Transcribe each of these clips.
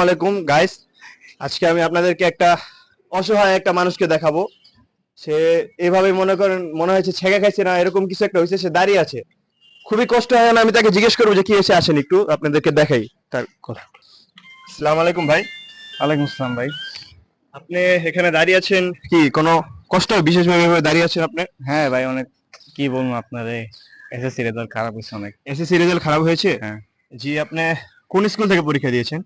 আলাইকুম গাইস, আজকে আমি আপনাদেরকে একটা অসহায় একটা মানুষকে দেখাবো। সে এভাবে মনে হয়েছে ছেঁকা খাইছে না এরকম কিছু একটা হয়েছে, সে দাঁড়িয়ে আছে। খুবই কষ্ট হয় না, আমি তাকে জিজ্ঞেস করবো যে কি এসে আসেন, একটু আপনাদেরকে দেখাই তার কথা। আসসালামু আলাইকুম ভাই। ওয়ালাইকুম আসসালাম ভাই। আপনি এখানে দাঁড়িয়ে আছেন কি কোনো কষ্ট বিশেষভাবে এভাবে দাঁড়িয়ে আছেন আপনি? হ্যাঁ ভাই, অনেক কি বলবো আপনারে, এসএসসি রেজাল্ট খারাপ হয়েছে অনেক। এসএসসি রেজাল্ট খারাপ হয়েছে? হ্যাঁ। জি, আপনি কোন স্কুল থেকে পরীক্ষা দিয়েছেন?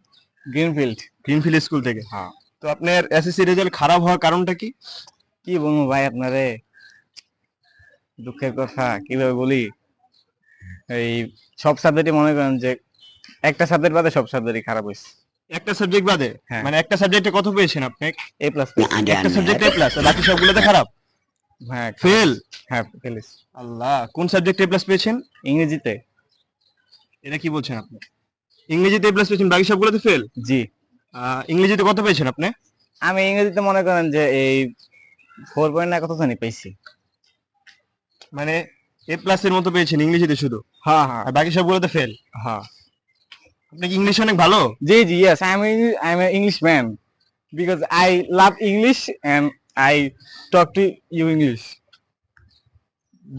গ্রিনফিল্ড। গ্রিনফিল্ড স্কুল থেকে। হ্যাঁ। তো আপনার এসএসসি রেজাল্ট খারাপ হওয়ার কারণটা কি? কি বলবো ভাই আপনারে, দুঃখের কথা কিভাবে বলি, এই সব সাবজেক্টই মনে করেন যে একটা সাবজেক্ট বাদে সব সাবজেক্টই খারাপ হয়েছে। একটা সাবজেক্ট বাদে? হ্যাঁ। মানে একটা সাবজেক্টে কত পেয়েছেন আপনি? এ প্লাস। একটা সাবজেক্টে প্লাস আর বাকি সবগুলোতে খারাপ? হ্যাঁ ফেল? হ্যাঁ ফেলিস। আল্লাহ, কোন সাবজেক্টে প্লাস পেয়েছেন? ইংরেজিতে। এটা কি বলছেন আপনি? ইংরেজিতে প্লাস পেয়েছেন, বাকি সবগুলোতে ফেল? জি। ইংরেজিতে কত পেয়েছেন আপনি? আমি ইংরেজিতে মনে করেন যে এই 4 পয়েন্ট না কত জানি পাইছি। মানে এ প্লাস এর মতো পেয়েছেন ইংরেজিতে শুধু, হ্যাঁ হ্যাঁ আর বাকি সবগুলোতে ফেল? হ্যাঁ। আপনি কি ইংলিশ অনেক ভালো? জি জি, yes, I'm an Englishman because I love English and I talk to you English.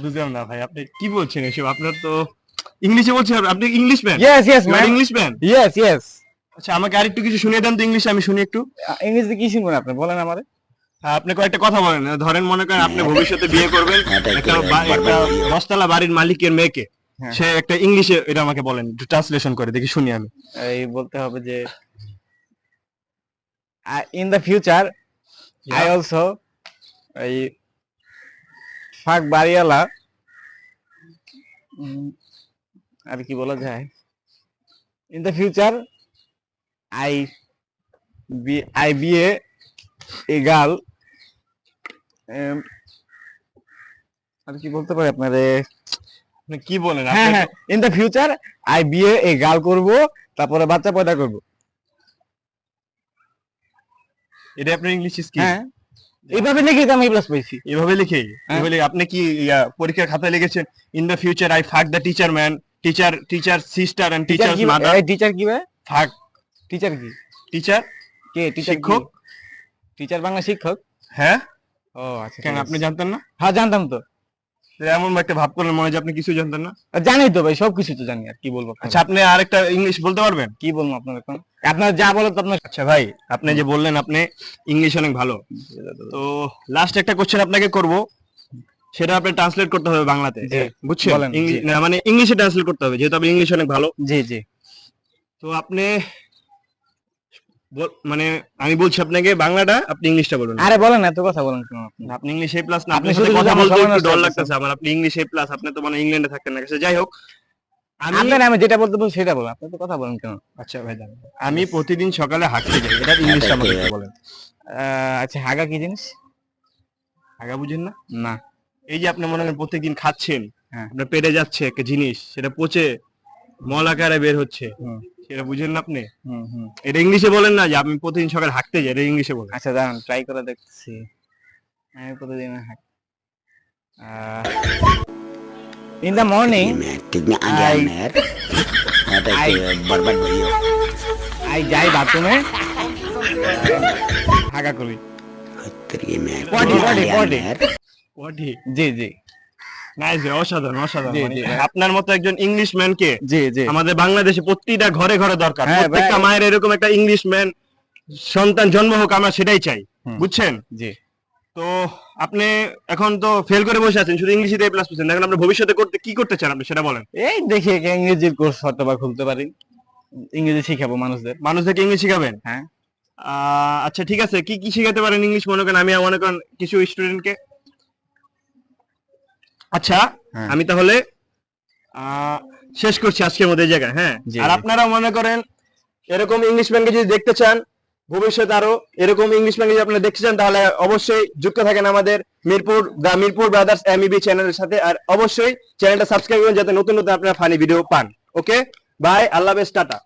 বুঝলাম না ভাই, আপনি কি বলছেন এসব? আপনার তো ইংলিশে বলছেন, আপনি English man? Yes, yes, man. English man? Yes, yes. আচ্ছা, আমাকে আরেকটু কিছু শুনিয়ে দেন তো ইংলিশে, আমি শুনি একটু। ইংরেজিতে কি শুনবেন আপনি, বলেন আমারে। আপনি কয়েকটা কথা বলেন। ধরেন মনে করেন আপনি ভবিষ্যতে বিয়ে করবেন একটা 10 তলা বাড়ির মালিকের মেয়েকে, হ্যাঁ। সে একটা ইংলিশে এটা আমাকে বলেন, একটু ট্রান্সলেশন করে দেখি, শুনি আমি। এই বলতে হবে যে in the future I Yeah. also এই ফাক বাড়িওয়ালা, আর কি বলা যায়, in the future I be a girl, আর কি বলতে পারি আপনারে। আপনি কি বলেন? হ্যাঁ আপনি হ্যাঁ, ইন দ্য ফিউচার আই বিয়ে এ গার্ল করব, তারপরে বাচ্চা পয়দা করব। এটা আপনার ইংলিশ স্কিল? হ্যাঁ, এইভাবে লিখে তো আমি প্লাস পাইছি। এভাবে লিখে? হ্যাঁ। এভাবে আপনি কি পরীক্ষার খাতায় লিখেছেন in the future I fuck the teacher man, teacher sister and teacher teachers কি? মাদার? টিচার কি ভাই? ফাক টিচার কি? টিচার কে টিচার? শিক্ষক। টিচার বাংলা শিক্ষক। হ্যাঁ। ও আচ্ছা, কেন আপনি জানতেন না? হ্যাঁ জানতাম তো। এমন একটা ভাব করলেন মনে হয় যে আপনি কিছু জানতেন না। জানি তো ভাই, সবকিছু তো জানি, আর কি বলবো। আচ্ছা, আপনি আরেকটা ইংলিশ বলতে পারবেন? কি বলবো আপনার এখন, আপনার যা বলো তো আপনার। আচ্ছা ভাই, আপনি যে বললেন আপনি ইংলিশ অনেক ভালো, তো লাস্ট একটা কোশ্চেন আপনাকে করব, সেটা আপনি ট্রান্সলেট করতে হবে বাংলাতে, জি, বুঝছেন? বলেন, জি। না মানে ইংলিশে ট্রান্সলেট করতে হবে, যেহেতু আপনি ইংলিশ অনেক ভালো। জি জি। তো আপনি মানে আমি বলছি আপনাকে বাংলাটা, আপনি ইংলিশটা বলুন। আরে বলেন, এত কথা বলেন কেন আপনি? আপনি ইংলিশ এ প্লাস না, আপনি আপনার শুধু সাথে শুধু কথা আমার বলতে সময় একটু নষ্ট ডর করতেছেন। লাগতেছে আমার। আপনি ইংলিশ এ প্লাস, আপনি তো মানে ইংল্যান্ডে থাকেন না কাছে, যাই হোক। আমি যেটা বলতে বলছি সেটা বলেন, আপনি তো কথা বলেন কেন? আচ্ছা ভাই, দাঁড়ান। আমি প্রতিদিন সকালে হাঁটতে যাই, এটা ইংলিশটা আমাকে একটু বলেন। আচ্ছা, হাগা কি জিনিস? আগা বুঝেন না? না। এই যে আপনি মনে করেন প্রত্যেকদিন খাচ্ছেন, হ্যাঁ। আপনার পেটে যাচ্ছে একটা জিনিস, সেটা পচে মল আকারে বের হচ্ছে, হুম সেটা বুঝেন না আপনি? হুম হুম। এটা ইংলিশে বলেন না, যে আমি প্রতিদিন সকালে হাঁটতে যাই, এটা ইংলিশে বলেন। আচ্ছা দাঁড়ান, ট্রাই করে দেখছি। আমি প্রতিদিন ইন দ্য মর্নিং আই যাই বাথরুমে, হাগা করি। পটি? জি জি নাইস, অসাধারণ অসাধারণ। জি, মানে জি, ভাই। আপনার মতো একজন ইংলিশ ম্যানকে জি জি। আমাদের বাংলাদেশে প্রতিটা ঘরে ঘরে দরকার। হ্যাঁ, প্রত্যেকটা ভাই। মায়ের এরকম একটা ইংলিশ ম্যান সন্তান জন্ম হোক, আমরা সেটাই চাই, হুম। বুঝছেন? জি। তো আপনি এখন তো ফেল করে বসে আছেন, শুধু ইংলিশে প্লাস পেয়েছেন, এখন আপনি ভবিষ্যতে কি করতে চান আপনি সেটা বলেন। এই দেখি একটা ইংরেজির কোর্স হয়তো বা খুলতে পারি, ইংরেজি শিখাবো মানুষদের। মানুষদেরকে ইংলিশ শিখাবেন? হ্যাঁ। আচ্ছা ঠিক আছে, কি কি শিখাতে পারেন ইংলিশ মনে করেন? আমি মনে করেন কিছু স্টুডেন্টকে। আচ্ছা, হ্যাঁ। আমি তাহলে শেষ করছি আজকের মধ্যে এই জায়গায়, হ্যাঁ? জি, আর জি। আপনারা মনে করেন এরকম ইংলিশ ম্যানকে যদি দেখতে চান, ভবিষ্যতে আরো এরকম ইংলিশ ম্যান যদি আপনারা দেখতে চান, তাহলে অবশ্যই যুক্ত থাকেন আমাদের মিরপুর ব্রাদার্স এমইবি চ্যানেলের সাথে। আর অবশ্যই চ্যানেলটা সাবস্ক্রাইব করুন, যাতে নতুন নতুন আপনারা ফানি ভিডিও পান। ওকে, বাই, আল্লাহ হাফেজ, টাটা।